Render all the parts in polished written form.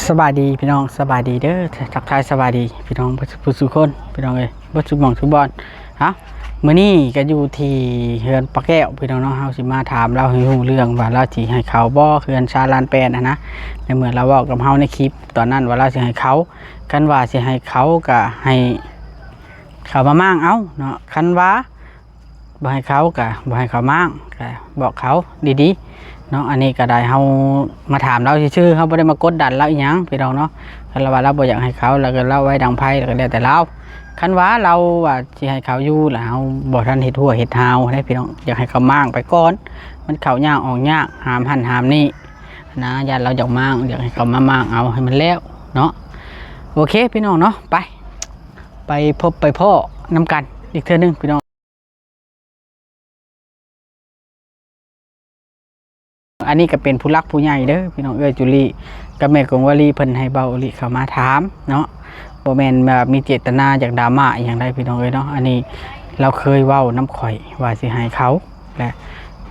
สบายดีพี่น้องสบายดีเด้อทักทายสบายดีพี่น้องผู้สุคนพี่น้องเอ้ยบ่สุหม่องสุบอนฮะมื้อนี้ก็อยู่ที่เฮือนปะแก้วพี่น้องเนาะเฮาสิมาถามเราให้รู้เรื่องว่าเราสิให้เขาบ่เฮือนชาลานแปนนะในเมื่อเราเว้ากับเฮาในคลิปตอนนั้นว่าเราสิให้เขาคันว่าสิให้เขาก็ให้เขามามั่างเอาเนาะคันว่าบ่ให้เขาก็บ่ให้เขามั่างก็บอกเขาดีๆเนาะอันนี้ก็ได้เฮามาถามเราชื่อๆเฮาบ่ได้มากดดันเราอีหยังพี่น้องเนาะคันว่าเราบ่อยากให้เขาแล้วก็เล่าไว้ดังไผแล้วก็แล้วแต่เราคันว่าเราว่าสิให้เขาอยู่แล้วเฮาบ่ทันเฮ็ดหัวเฮ็ดหาวได้พี่น้องอยากให้เขามั่างไปก่อนมันเข้ายากออกยากหามหั่นหามนี่นะญาติเราอยากมั่างอยากให้เขามามั่างเอาให้มันแล้วเนาะโอเคพี่น้องเนาะไปพบไปพ่อนํกันอีกเทื่อนึงพี่น้องอันนี้ก็เป็นผู้รักผู้ใหญ่เด้อพี่น้องเอ้ยจุลีกับแม่กงวลีเพิ่นให้เบาลีเข้ามาถามเนาะบ่แม่นแบบมีเจตนาจากดราม่าอย่างใดพี่น้องเอ้ยเนาะอันนี้เราเคยเว้าน้ำข่อยว่าสิให้เขา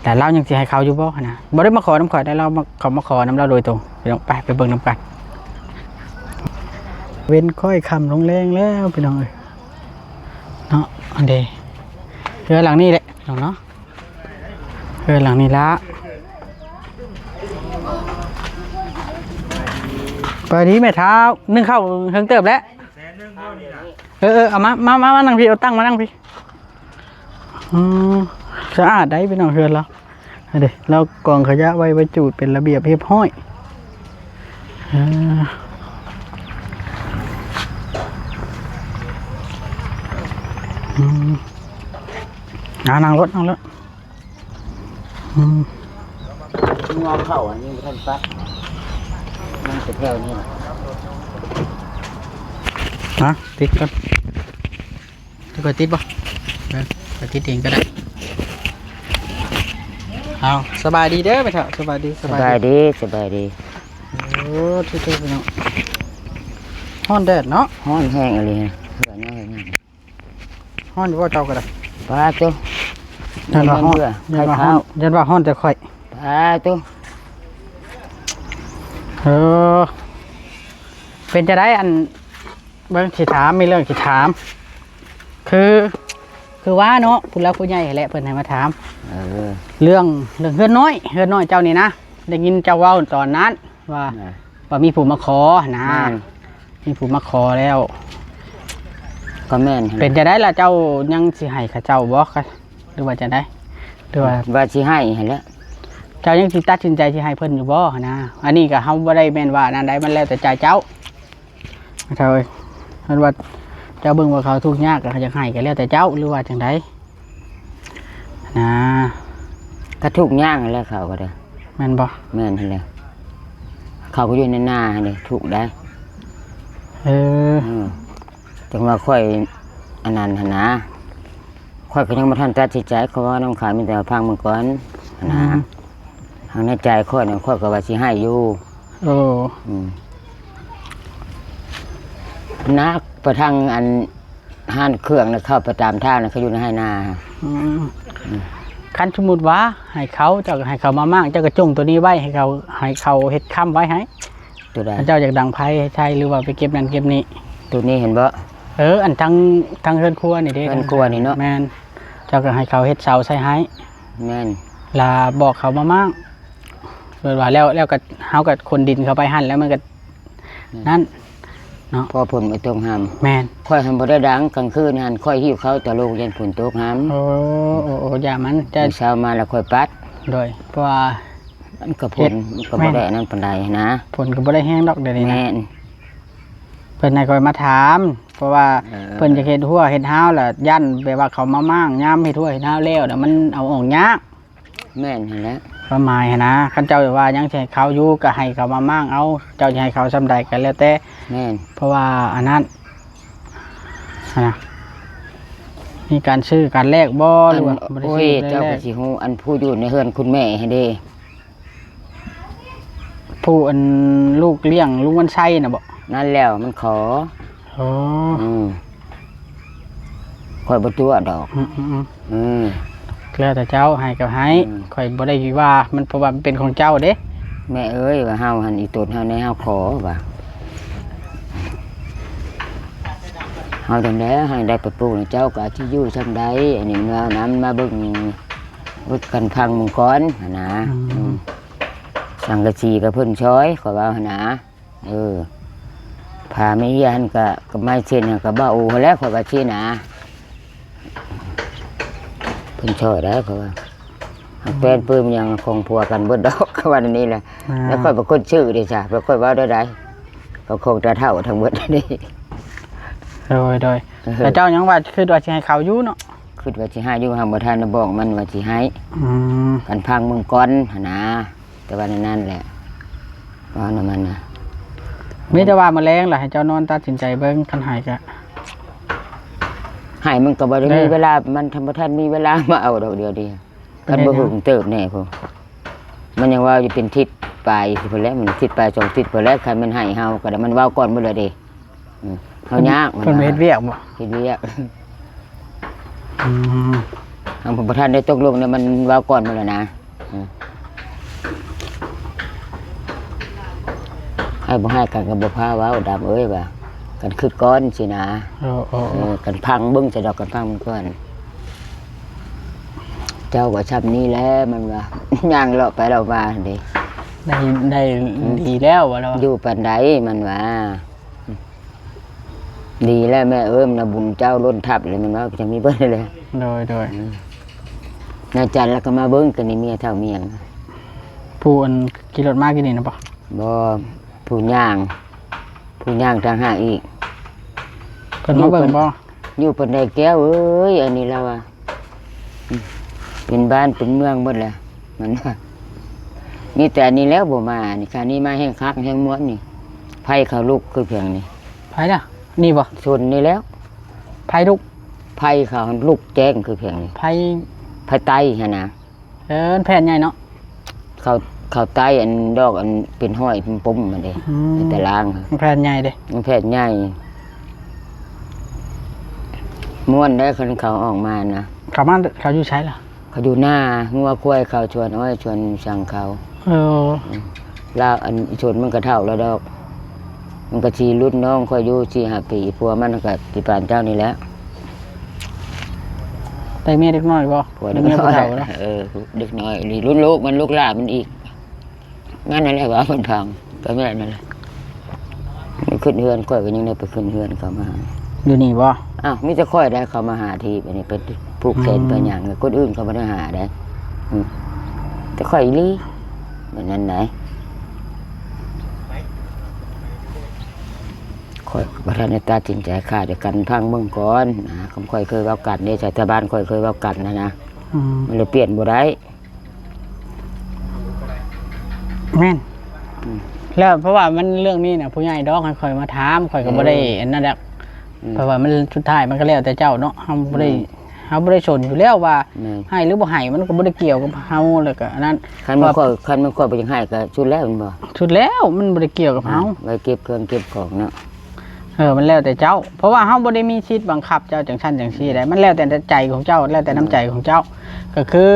แต่เรายังสิให้เขาอยู่บ่นะบ่ได้มาขอน้ำข่อยได้เราเขามาขอน้ำเราโดยตรงพี่น้องไปเบิ่งน้ำกันเว้นค่อยคำลงแรงแล้วพี่น้องเอ้ยเนาะอันเดเฮือหลังนี้แหละพี่น้องเนาะเฮือหลังนี้ละไปนี้แม่เท้านึ่งข้าวเฮิงเติบแล้วเอามานั่งพี่เอาตั้งมานั่งพี่สะอาดได้พี่น้องเฮือนเราเดี๋ยวเรากองขยะไว้จูดเป็นระเบียบเรียบห้อยนั่งรถงอเข่าอันนี้ท่านปัดนั่งแถวนี้นะติดก่อนติดป่ะไปติดเองก็ได้เอาสบายดีเด้อไปเถอะสบายดีโอ้ที่ไปเนาะฮ้อนแดดเนาะฮ้อนแห้งอะไรเหื่อเนี่ยฮ้อนอยู่ว่าเจ้าก็ได้ปลาตัวยันว่าฮ้อนยันว่าฮ้อนจะค่อยปลาตัวเป็นจะได้อันเบิ่งสิถามมีเรื่องสิถามคือว่าเนาะผู้รักผู้ใหญ่แหละเพิ่นให้มาถามเรื่องเฮือนน้อยเจ้านี่นะได้ยินเจ้าเว้าตอนนั้นว่ามีผู้มาขอนะมีผู้มาขอแล้วก็แม่นเป็นจะได้ล่ะเจ้ายังสิให้ข้าเจ้าบ่คะหรือว่าจะได้หรือว่าสิให้แล้วเจ้ายังสิตัดสินใจสิให้เพิ่นอยู่บ่นะอันนี้ก็เฮาบ่ได้แม่นว่านั่นใดมันแล้วแต่ใจเจ้าเท่าเพิ่นว่าเจ้าเบิ่งว่าเขาทุกข์ยากก็อยากให้ก็แล้วแต่เจ้าหรือว่าจังได๋นะก็ทุกข์ยากแล้วเขาก็ได้แม่นบ่แม่นหั่นแหละเขาก็อยู่ในหน้าหั่นเด้ทุกข์ได้จังว่าค่อยอันนั้นหั่นนะค่อยก็ยังบ่ทันตัดสินใจเขาว่าน้องขายมีแต่พังมังกรนะทางในใจค่อยเนี่ยค่อยก็ว่าสิให้อยู่นักประทังอันห้านเครื่องนะเข้าไปตามทางนะเขาอยู่ในให้นาคันสมมุติว่าให้เขาเจ้าให้เขามามากเจ้าก็จงตัวนี้ไว้ให้เขาเฮ็ดค้ำไว้ให้ตัวใดเจ้าอยากดังไผใช่หรือว่าไปเก็บนั่นเก็บนี้ตัวนี้เห็นบ่อันทั้งเฮือนครัวนี่เด้เฮือนครัวนี่เนาะแม่นเจ้าก็ให้เขาเฮ็ดเสาใส่ให้แม่นลาบอกเขามามากเปิดว่าแล้วก็เฮากับคนดินเขาไปหั่นแล้วมันก็นั่นเนาะพอผลไม่ตรงหามแม่นค่อยทำบ่ได้ดังกลางคืนหันค่อยหิ้วเขาแต่ลูกยันฝนตกหามโอ้อย่ามันจะเช้ามาแล้วค่อยปัดโดยเพราะว่ามันก็ผลก็บ่ได้นั่นปานใดนะผลก็บ่ได้แห้งดอกเดี๋ยวนี้นะแม่นเพิ่นให้ค่อยมาถามเพราะว่าเพิ่นจะเฮ็ดหัวเฮ็ดหาวล่ะยันแบบว่าเขามามั่งยามเฮ็ดหัวเฮ็ดหาวแล้วมันเอาออกยากแม่นหั่นแหละประมาณนะคันเจ้าว่ายังใช้เขาอยู่ก็ให้เขามามั่งเอาเจ้าจะให้เขาซำใดกันแล้วแต่แม่นเพราะว่าอันนั้นนะมีการซื้อการแลกบ่หรือว่าบ่ได้ซื้อเจ้าก็สิฮู้อันผู้อยู่ในเฮือนคุณแม่ให้เด้ผู้อันลูกเลี้ยงลุงวันชัยน่ะบ่นั่นแล้วมันขอค่อยบ่ตัวดอกแล้วแต่เจ้าให้ก็ให้ค่อยบ่ได้ว่ามันเพราะว่ามันเป็นของเจ้าเด้ แม่เอ้ยว่าเฮาหันอีตนเฮาในเฮาขอว่าเฮาจังได๋ให้ได้ไปปลูกเจ้าก็ที่อยู่ซำใดอันนี้เมื่อน้ำมาเบิ่งกันพังมังกรหั่นนะสังกะสีก็เพิ่นช้อยขอว่าหั่นนะผ้าไม่เฮียนก็ไม้เส้นก็บ่อูแล้วขอยว่าสินะเพิ่นช้อยได้ขอยว่าแฟนปื้มยังคงพัวกันเบิดดอกวันนี้แหละแล้วค่อยปรากฏชื่อดิจ้ะแล้วค่อยว่าได้ก็คงจะเท่าทั้งหมดนี่โดยแต่เจ้ายังว่าคือว่าสิให้เขาอยู่เนาะคือว่าสิให้อยู่ห่างบ่ทันบอกมันว่าสิให้กันพังเมืองก่อนนะแต่ว่านั่นแหละว่านั่นมันนะมีแต่ว่ามื้อแลงล่ะให้เจ้านอนตัดสินใจเบิ่งคันหายก็ให้มันก็บ่ได้มีเวลามันทำบ่ทันมีเวลามาเอาดอกเดียวกันบ่หึงเติบแน่พุ่นมันยังว่าอยู่เป็นทิศปลายสิพุ่นแล้วมันทิศปลาย2ทิศพุ่นแล้วคันมันให้เฮาก็ได้มันเว้าก่อนบ่เลยเด้เฮายากเพิ่นเฮ็ดเวียกบ่เฮ็ดเวียกทางบ่ทันได้ตกลงเนี่ยมันเว้าก่อนบ่แล้วนะให้บ่ให้กันก็บ่พาเว้าดำเอ้ยว่ากันคือก้อนสินะกันพังเบิ่งจะดอกกันพังมันก่อนเจ้าว่าชับนี้แล้วมันว่าย่างเลาะไปเรามาเด้ได้ดีแล้วว่าเราอยู่ปานใดมันว่าดีแล้วแม่เอิ้มนะบุญเจ้าล้นทับเลยมันว่าจะมีเบิ่งเลยโดยนาจันแล้วก็มาเบิ่งกันนี่เมียเท่าเมียงผู้อันขี่รถมากินนี่นะบ่ผู้ย่างทางห้างอีกเพิ่นมาเบิ่งบ่อยู่ปานใดแก้วเอ้ยอันนี้แล้วว่าเป็นบ้านเป็นเมืองหมดแล้วมันว่านี่แต่นี่แล้วบ่มานี่คราวนี้มาแห้งคักแห้งม้วนนี่ไผเขาลุกคือเพียงนี่ไผน่ะนี่บ่ชนนี่แล้วไผลุกไผเขาลุกแจ้งคือเพียงนี่ไผไตหั่นน่ะแผ่นใหญ่เนาะเขาไตอันดอกอันเป็นห้อยเป็นปุ่มมันเด้แต่ล่างแผ่นใหญ่เด้แผ่นใหญ่ม้วนได้คนเขาออกมานะเขาอยู่ใช้ล่ะเขาอยู่หน้างัวควายเขาชวนอ้อยชวนสั่งเขาแล้วอันชวนมันก็เท่าแล้วดอกมันก็ชีรุ่นน้องค่อยอยู่ชี5 ปีพัวมันก็ปีปานเจ้านี่แหละแต่เมียเด็กน้อยบ่เด็กน้อยเด็กน้อยนี่รุ่นลูกมันลูกหลานมันอีกงั้นนั่นแหละว่ามันพังก็แม่นั่นแหละขึ้นเฮือนค่อยก็ยังได้ไปขึ้นเฮือนเขามาอยู่นี่บ่อ้าวมิจะค่อยได้เขามาหาทีอันนี้เป็นผูกแขนไปอย่างคนอื่นเขาไม่ได้หาได้แต่ค่อยลีเหมือนนั้นไหนค่อยประธานตาจินใจขาดจากกันพังเมืองก่อนคำค่อยเคยเว้ากันเนี่ยชาวบ้านค่อยเคยเว้ากันนะมันเลยเปลี่ยนบ่ได้แม่นแล้วเพราะว่ามันเรื่องนี้เนี่ยผู้ใหญ่ดอกค่อยมาถามค่อยก็บ่ได้อันนั้นแหละเพราะว่ามันสุดท้ายมันก็แล้วแต่เจ้าเนาะเฮาบ่ได้ชนอยู่แล้วว่าให้หรือบ่ให้มันก็บ่ได้เกี่ยวกับเฮาเลยก็อันนั้นคันมันค่อยบ่ยังให้ก็ชุดแล้วมันบ่ชุดแล้วมันบ่ได้เกี่ยวกับเฮาไว้เก็บเครื่องเก็บของเนาะมันแล้วแต่เจ้าเพราะว่าเฮาบ่ได้มีสิทธิ์บังคับเจ้าจังซั่นจังซี่ได้มันแล้วแต่ใจของเจ้าแล้วแต่น้ำใจของเจ้าก็คือ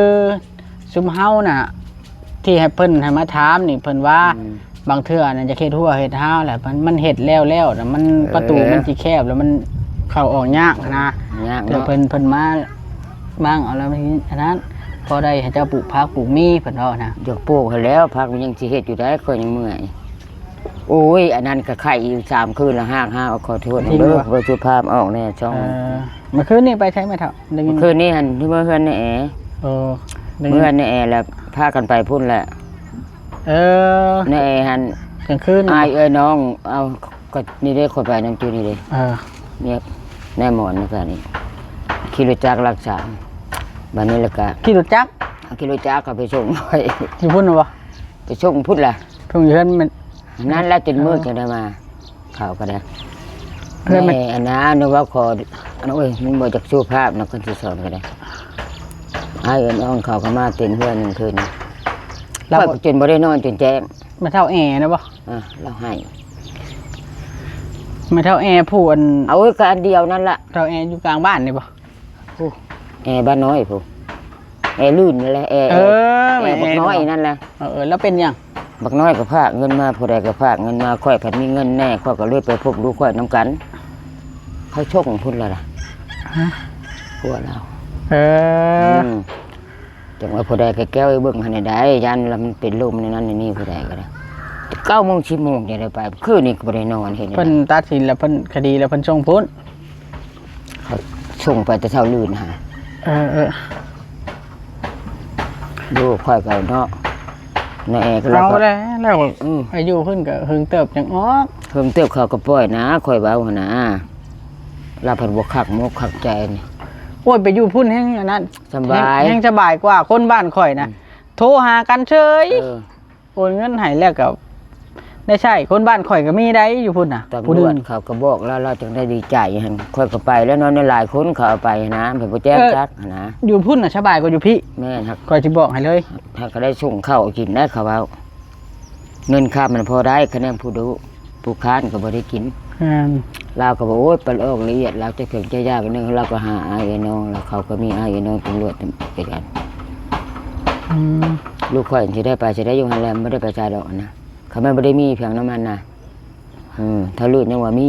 ซุมเฮาน่ะที่ให้เพิ่นให้มาถามนี่เพิ่นว่าบางเทื่อน่ะจะเฮ็ดหัวเฮ็ดเท้าแหละมันเฮ็ดแล้วน่ะมันประตูมันสิแคบแล้วมันเข้าออกยากนะแต่เพิ่นมาบ้างเอาแล้วอันนั้นพอได้ให้เจ้าปลูกผักปลูกมีเพิ่นเอานะอยากปลูกให้แล้วผักมันยังสิเฮ็ดอยู่ได้ค่อยยังเมื่อยโอ้ยอันนั้นก็ไข่อยู่3 คืนละ5เอาขอโทษเด้อบ่สุภาพออกแน่ช่องเมื่อคืนนี้ไปใช้ไหมเฒ่าเมื่อคืนนี้หั่นที่เมื่อคืนนี่เมื่อนี่แล้วพากันไปพุ่นแหละนี่หั่นกลางคืนอ้ายน้องเอาก็นี่ได้คนไปน้ำจืดนี่เลยเนี่ยแน่หมอนนี่กันนี่ขี่รถจักรรักษาบ้านนี้แล้วก็ขี่รถจักรก็ไปส่งไปอยู่พุ่นหรือเปล่าไปส่งพุ่นล่ะส่งอยู่นั่นมันนั่นแล้วจนมืดจะได้มาข่าวก็ได้นี่อันนั้นนึกว่าขอโอ้ยมันบ่จากสู้ภาพนักคนที่สอนก็ได้ไอ้น้องเขาก็มาเต็มเพื่อน1 คืนเราจนบ่ได้นอนจนแจ้งมาเท่าแอร์นะบ่เราให้มาเท่าแอร์ผู้อันเอาก็อันเดียวนั่นล่ะเท่าแอร์อยู่กลางบ้านนี่บ่แอร์บ้านน้อยผู้แอร์ลื่นนั่นแหละแอร์บักน้อยนั่นแหละแล้วเป็นยัง บักน้อยก็ฝากเงินมาผู้ใดก็ฝากเงินมาค่อยผัดมีเงินแน่ค่อยก็เลยไปพบลูกค่อยน้ำกันเขาชกของพุ่นและล่ะ ฮะ พวกเรา เออ จังว่าผู้ใดก็แก้วไอ้เบิ่งให้ได้ยันแล้วมันเป็นลมในนั้นในนี่ผู้ใดก็ได้9 โมง 10 โมงจะได้ไปคืนนี้ก็บ่ได้นอนเห็น เพิ่นตัดสินแล้วเพิ่นคดีแล้วเพิ่นส่งพ้น เขาส่งไปแต่เช้าลื่นหา เออ ดูค่อยก็เนาะในแอร์ก็ เอา ก็ แล้วอายุเพิ่นก็เฮิงเติบจังออก เพิ่มเติบเขาก็ปล่อยนะค่อยเว้าหั่นนะลาเพิ่นบ่คักมกคักใจนี่ โอ้ยไปอยู่พุ่นแฮงอันนั้น สบาย แฮงสบายกว่าคนบ้านข่อยนะโทรหากันเฉย เออ โอนเงินให้แล้วก็ได้ใช่คนบ้านข่อยก็มีได้อยู่พุ่นน่ะ ตำรวจเขาก็บอกแล้วเราจึงได้ดีใจหั่นค่อยก็ไปแล้วเนาะในหลายคนเขาเอาไปนะเพิ่นบ่แจ้งจักนะ อยู่พุ่นน่ะสบายกว่าอยู่พี่ แม่นครับ ข่อยสิบอกให้เลย ถ้าก็ได้ส่งเข้ากินได้เขาเอาเงินค่ามันพอได้คะแนนผู้ดูผู้ค้านก็บ่ได้กินเราก็บอกโอ้ยไปออกละเอียดเราจะเข่งใจยากนึงเราก็หาอ้ายน้องแล้วเขาก็มีอ้ายน้องตำรวจด้วยกันลูกข่อยสิได้ไปสิได้อยู่หันแลมบ่ได้ไปจ่ายดอกนะเขาไม่ได้มีเพียงน้ำมันนะถ้าลื่นยังว่ามี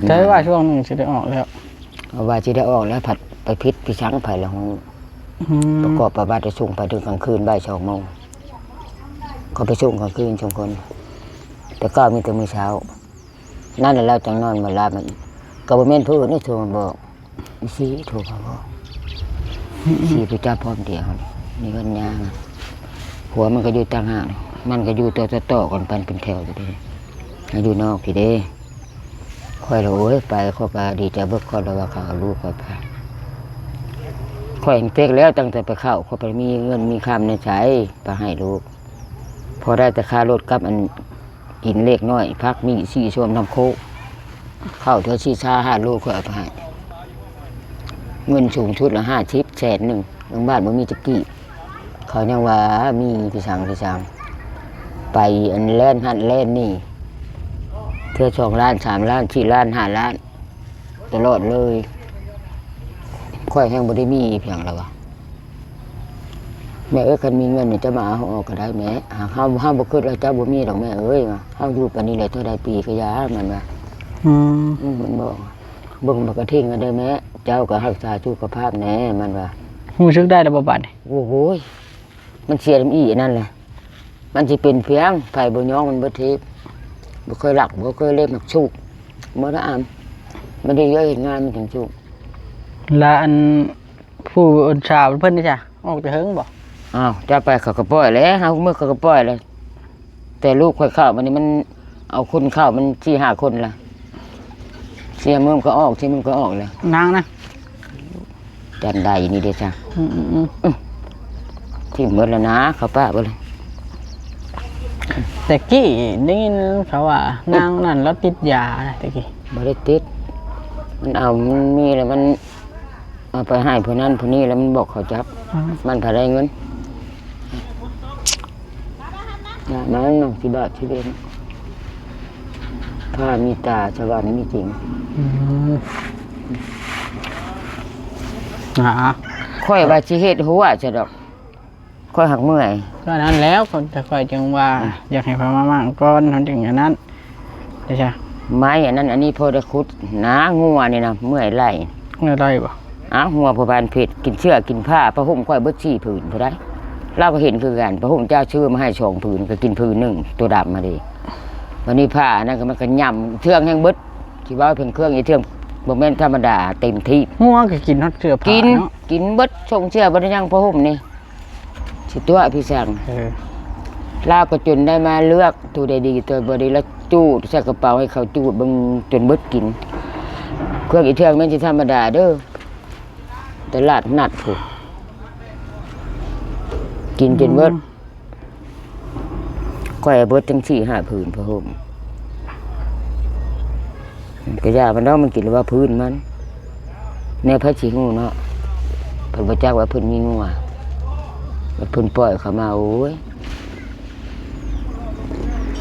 ใช่ว่าช่วงหนึงสิได้ออกแล้ว เอาว่าสิได้ออกแล้วผัดไปพิษพี่ช้างไผ่ละห้องประกอบประบัติจะส่งไปถึงกลางคืนบ่าย2 โมงเขาไปส่งกลางคืนชมคนแต่ก็มีแต่มื้อเช้านั่นแหละเราจังนอนมาลามาอีกก็บ่แม่นผู้อื่นนี่โทรมาบอกสิโทรมาบอกสิผู้เจ้าพร้อมเดียวนี่กันยางหัวมันก็อยู่ต่างหากมันก็อยู่ต่อกันเป็นแถวอยู่ดิอยู่นอกพี่เด้ค่อยโอ้ยไปเขาก็ดีใจเบิกเขาแล้วว่าเขาเอาลูกค่อยไปค่อยเห็นเป๊กแล้วตั้งแต่ไปเข้าเขาไปมีเงินมีคำในใช้ไปให้ลูกพอได้แต่ค่ารถกับอันกินเล็กน้อยพักมี4 ชั่วโมงทำโคเข้าเท่าชี้ชา5 ลูกค่อยเอาไปให้เงินสูงชุดละ50 แสนหนึ่งโรงพยาบาลบ่มีจักกี้เขายังว่ามีพี่ช่างไปอันแล่นหันแล่นนี่เท่า2 ล้าน 3 ล้าน 4 ล้าน 5 ล้านตลอดเลยค่อยแห้งบ่ได้มีเพียงแล้ววะแม่เอ้ยคันมีเงินนี่จะมาเอาออกก็ได้แม่เฮาบ่คิดว่าเจ้าบ่มีดอกแม่เอ้ยเฮาอยู่ปานนี้แหละเท่าใดปีก็ยามันว่ามันบอกเบิ่งบักกระทิงกันได้แม่เจ้าก็รักษาสุขภาพแน่มันว่า รู้สึกได้แล้วบ่บัดนี่ โอ้โหมันเสียอีนั่นแหละมันสิเป็นเพียงไผบ่ยองมันบ่ทิพย์บ่เคยหลักบ่เคยเล่นหมักชุกบ่ได้อ่านมันได้เยอะเห็นงานมันถึงชุก และอันผู้อันชาวเพิ่นนี่จ้ะออกแต่เฮิงบ่ อ้าวจะไปเขาก็ปล่อยแล้วเฮาเมื่อเขาก็ปล่อยแล้วแต่ลูกค่อยเข้ามันนี่มันเอาคนเข้ามัน4-5 คนล่ะเสียมือมันก็ออกที่มันก็ออกเลย นางนะ จำได้อยู่นี่เด้จ้ะที่หมดแล้วนะเขาป้าบ่เลย แต่กี้ได้ยินเขาว่านางนั่นแล้วติดยานะแต่กี้ บ่ได้ติดมันเอามันมีแล้วมันเอาไปให้ผู้นั้นผู้นี้แล้วมันบอกเขาจับมันพาได้เงินมันน้องสิบาทชีวิตถ้ามีตาชาวบ้านมีจริง ค่อยว่าสิเฮ็ดหัวจะดอกค่อยหักเมื่อย ก็นั้นแล้วคนแต่คอยจังว่าอยากให้พามามั่งก่อนทำอย่างนั้นได้ใช่ ไม้อันนั้นอันนี้พอได้ขุดหนางัวนี่นะเมื่อยไหล เมื่อไรบ่ หัวประบานเผ็ดกินเชือกกินผ้าผ้าห่มค่อยเบิด4 ผืนพอได้เราก็เห็นคือกันผ้าห่มเจ้าชื่อมาให้2 ผืนก็กินผืน1ตัวดำมาดิวันนี้ผ้านั่นก็มันก็ย่ำเทืองแห้งเบิดสิว่าเพิ่นเครื่องอีเทืองบ่แม่นธรรมดาเต็มที่ งัวก็กินฮอดเสื้อผ้า กิน เนาะ กินเบิดส่งเชื่อบ่ได้ยังผ้าห่มนี่สิตัวพี่สั่งลาวก็จนได้มาเลือกตัวใดดีตัวบ่ดีแล้วจูดใส่กระเป๋าให้เขาจูดเบิ่งจนเบิดกินเครื่องอีเทืองแม่นสิธรรมดาเด้อตลาดนัดผู้กินจนเบิดก้อยเบิดจัง4-5 ผืนผ้าห่มก็ยามันเนาะมันกินว่าพื้นมันแนวพระสิงูเนาะเพิ่นบ่จักว่าเพิ่นมีงัวว่าเพิ่นปล่อยเขามาโอ้ย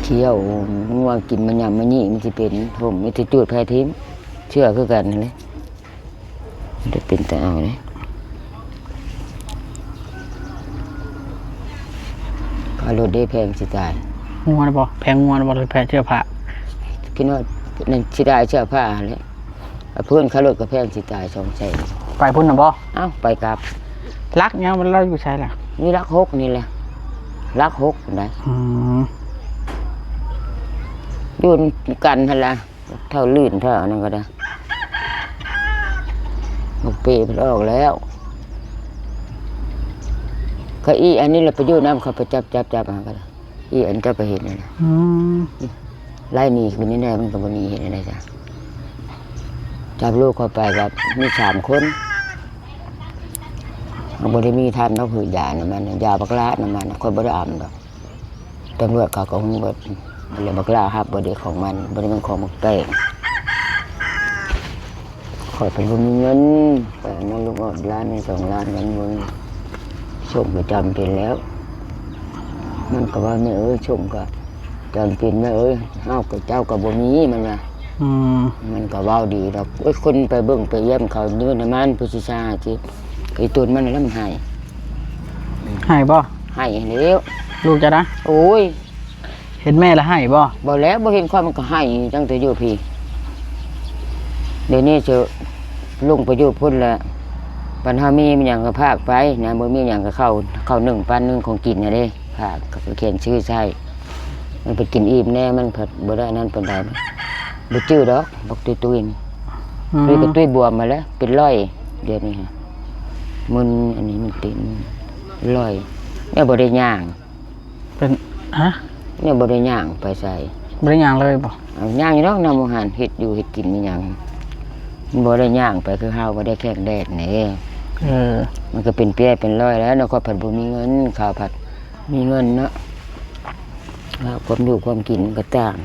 เที่ยวงัวกินมันยำมันนี่มันสิเป็นผมมันสิจูดแพ้ทิมเชื่อคือกันนั่นแหละมันจะเป็นแต่เอาเลย ค่ารถได้แพงสิตาย งัวนะบ่แพงงัวนะบ่หรือแพงเสื้อผ้า คิดว่านั่นสิได้เสื้อผ้าแหละเพื่อนค่ารถก็แพงสิตาย200,000 ไปพุ่นน่ะบ่ เอ้าไปกลับ รักยังมันเราอยู่ใช่ล่ะ นี่รักหกนี่แหละรักหกได้ อืม อยู่กันหั่นล่ะเท่าลื่นเท่านั้นก็ได้มันเปมันออกแล้วก็อีอันนี้เราไปอยู่น้ำเขาไปจับมาก็ได้อีอันเจะไปเห็นนี่นะ อืม ไล่หนีคือนี่แน่มันก็บ่หนีเห็นอะไรจ้ะจับลูกเข้าไปกับมี3 คนมันบ่ได้มีท่านเขาคือยาน่ะมันยาบักลาน่ะมันคนบ่ได้อ่ำดอกตำรวจเขาก็คงเบิดเลยบักลาครับบ่ได้ของมันบ่ได้มันของมักแป้งขอยเป็นบ่มีเงินแต่นั่นลูกอดล้านนี่2 ล้านกันมึงส่งประจำเป็นแล้ว มันก็ว่าแม่เอ้ยส่งก็จำเป็นแม่เอ้ยเฮากับเจ้าก็บ่มีมันว่า อืม มันก็เว้าดีดอกโอ้ยคนไปเบิ่งไปเยี่ยมเขาเนื้อน้ำมันผู้ชิชาจิไอ้ตุนมันแล้วมันให้ ให้บ่ ให้แล้ว ลูกจะนะ โอ้ย เห็นแม่แล้วให้บ่ บ่แล้วบ่เห็นความมันก็ให้ตั้งแต่อยู่พี่เดี๋ยวนี้จะลงไปอยู่พุ่นแล้วปัญหามีมันหยังก็พากไปนะบ่มีหยังก็เข้า1 ปัน 1ของกินน่ะเด้พากก็เขียนชื่อใส่มันไปกินอิ่มแน่มันเพิ่นบ่ได้นั่นปานใดบ่จื้อดอกบอกตุ้ยๆนี่ อืม ด้วยก็ตุ้ยบวมมาแล้วเป็นร้อยเดี๋ยวนี้ฮะมันอันนี้มันติดร้อยเนี่ยบ่ได้ย่าง เป็นฮะ เนี่ยบ่ได้ย่างไปใส่ บ่ได้หยังเลยบ่ เอาย่างอยู่ดอกน้ำหมูหันเฮ็ดอยู่เฮ็ดกินมีหยังมันบ่ได้ย่างไปคือเฮาบ่ได้แข่งแดดนี่ เออ มันก็เป็นเปี้ยเป็นร้อยแล้วเนาะก็ผัดบ่มีเงินข้าวผัดมีเงินเนาะแล้วความอยู่ความกินมันก็ต่าง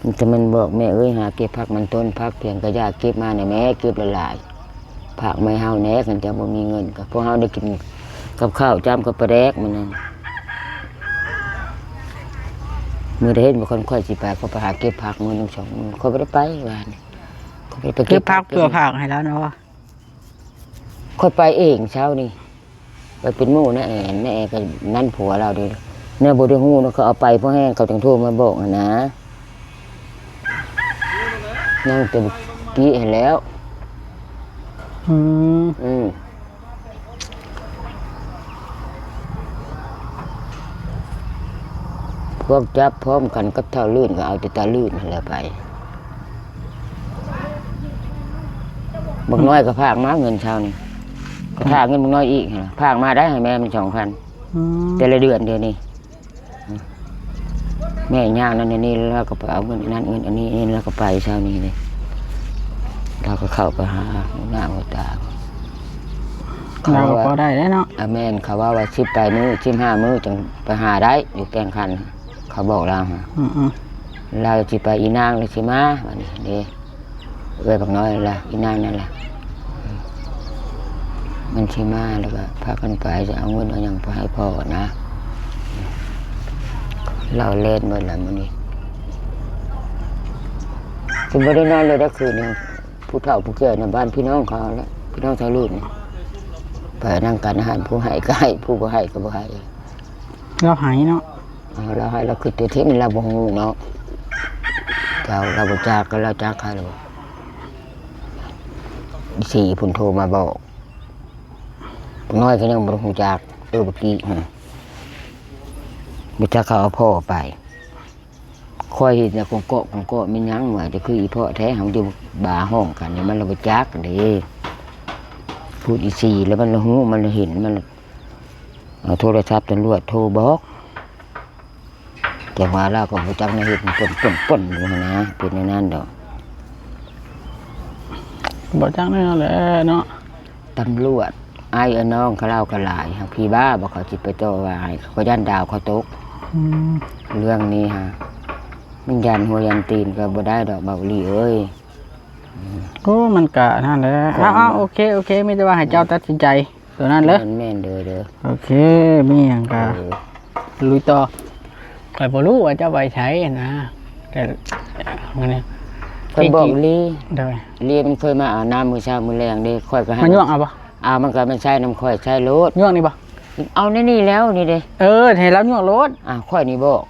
มันจะมันบอกแม่เอ้ยหาเก็บผักมันต้นผักเพียงก็อยากเก็บมาเนี่ยแม่เก็บละลายผักไม่เฮาแหน่กันจะบ่มีเงินก็พวกเฮาได้กินกับข้าวจ้ำกับปลาแดกมันนั่นมื้อได้เห็นบ่คนค่อยสิไปเขาไปหาเก็บผักมื้อนึง2 มื้อเขาบ่ได้ไปว่านี่เขาบ่ได้ไป คือพักตัวผักให้แล้วเนาะ ค่อยไปเองเช้านี่ไปเป็นหมู่นะแอนแม่ก็นั่นผัวเราเด้เนี่ยบ่ได้ฮู้เนาะเขาเอาไปเพราะแห้งเขาจังโทรมาบอกอะนะนั่งแต่กี้เห็นแล้ว อืม พวกจับพร้อมกันกับเท่าลื่นก็เอาแต่ตาลื่นนั่นแหละไปบักน้อยก็พากมาเงินเช้านี่ก็พากเงินบักน้อยอีกหั่นล่ะพากมาได้ให้แม่มัน2,000 อืม แต่ละเดือนเดียวนี้แม่ย่างนั่นนี่แล้วก็ไปเอาเงินนั้นเงินอันนี้นี่แล้วก็ไปเช้านี้เลยเราก็เข้าไปหาหน้าหัวตา เราก็พอได้แล้วเนาะ อาแม่นเขาว่า10 ไปมื้อ15 มื้อจังไปหาได้อยู่แกงคันเขาบอกเราฮะ อืม เราสิไปอีนางเลยสิมาวันนี้เด้เอ้ยบักน้อยล่ะอีนางนั่นล่ะมันสิมาแล้วก็พากันไปจะเอาเงินเอาหยังไปให้พ่อนะเราเล่นหมดแล้วมื้อนี้สิบ่ได้นอนเลยได้คืนนึงผู้เฒ่าผู้แก่ในบ้านพี่น้องเขาแล้วพี่น้องชาวรุ่นไปนั่งกันอาหารผู้ให้ก็ให้ผู้บ่ให้ก็บ่ให้ เราหายเนาะ เอาเราให้เราคือตัวที่มันเราบ่ฮู้เนาะเราบ่จักก็เราจักเขาแล้วสี่พุ่นโทรมาบอกน้อยก็ยังบ่ฮู้จักเมื่อกี้บ่จักเขาเอาพ่อไปค่อยเห็นแต่ของเกาะมันยังว่าจะคืออีพ่อแท้เฮาอยู่บ่าห้องกันนี่มันเราบ่จักเด้พูดอีสี่แล้วมันฮู้มันเห็นมันเอาโทรศัพท์ตำรวจโทรบอกแต่ว่าเราก็บ่จักในเฮ็ดป่นอยู่นะเป็นในนั้นดอก บ่จักแน่แหละเนาะ ตำรวจไอ้น้องเขาเล่ากันหลายครับพี่บ้าบอกเขาจิตไปโตว่าให้เขาย่านดาวเขาตก อืม เรื่องนี้ฮะมันยันหัวยันตีนก็บ่ได้ดอกเบาหลีเอ้ย โอ้มันกะนั่นแหละเอาโอเคมีแต่ว่าให้เจ้าตัดสินใจตัวนั้นเลย แม่นเด้อ โอเคมีหยังกะลุยต่อข่อยบ่รู้ว่าจะไปใช้นะแต่มันเนี่ย เพิ่นบอกลี เด้อ ลีมันเคยมาอาบน้ำมื้อเช้ามื้อแรงเด้ค่อยก็ให้ มันย่วงเอาบ่ มันก็มันใช้น้ำค่อยใช้รถ ย่วงนี่บ่ เอาในนี่แล้วนี่เด้ ให้เราหยวกรถ ค่อยนี่บอก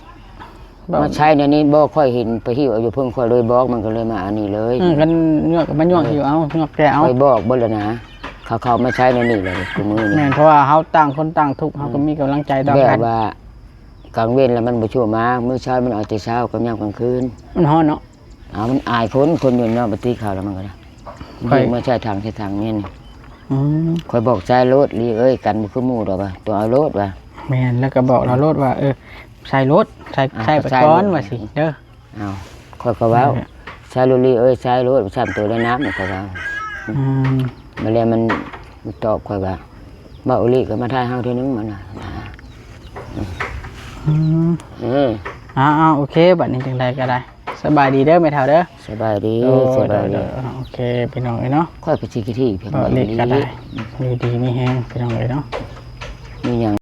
มาใช้ในนี้บอกค่อยเห็นไปหิ้วเอาอยู่เพิ่งค่อยเลยบอกมันก็เลยมาอันนี้เลย กันหยวกกับมันหยวกอยู่เอาหยวกแกเอา ค่อยบอกเบ่แล้วนะเขามาใช้ในนี่เลยกูมือนี่ แม่นเพราะว่าเฮาต่างคนต่างทุกข์เฮาก็มีกำลังใจต่อ แบ กับ น ว่ากลางเว้นแล้วมันบ่ชั่วมามื้อเช้ามันเอาแต่เช้ากับยามกลางคืน มันฮ้อนเนาะ มันอายคนอยู่เนาะบ่ตีข่าวแล้วมันก็ได้ ค่อย มาใช้ทางนี่นี่ อืม ค่อยบอกใจรถลีเอ้ยกันบ่คือหมู่ดอกว่าตัวเอารถว่า แม่นแล้วก็บอกเราโลดว่าใส่รถใส่ไปก่อนว่าสิเด้อ เอาค่อยก็เว้าใช้รถลีเอ้ยใช้รถซ้ํตัวได้น้ำมันก็เว้า อืม มาแล้วมันตอบค่อยว่าบ่าวลีก็มาทายเฮาเทื่อนึงมันน่ะ อืม โอเคบัดนี้จังไดก็ได้สบายดีเด้อแม่เฒ่าเด้อ สบายดีสบายดี โอเคพี่น้องเนาะ ค่อยไปสิกี่ที่เพียง ก็เล็กก็ได้อยู่ดีมีแฮงพี่น้องเนาะ มีหยัง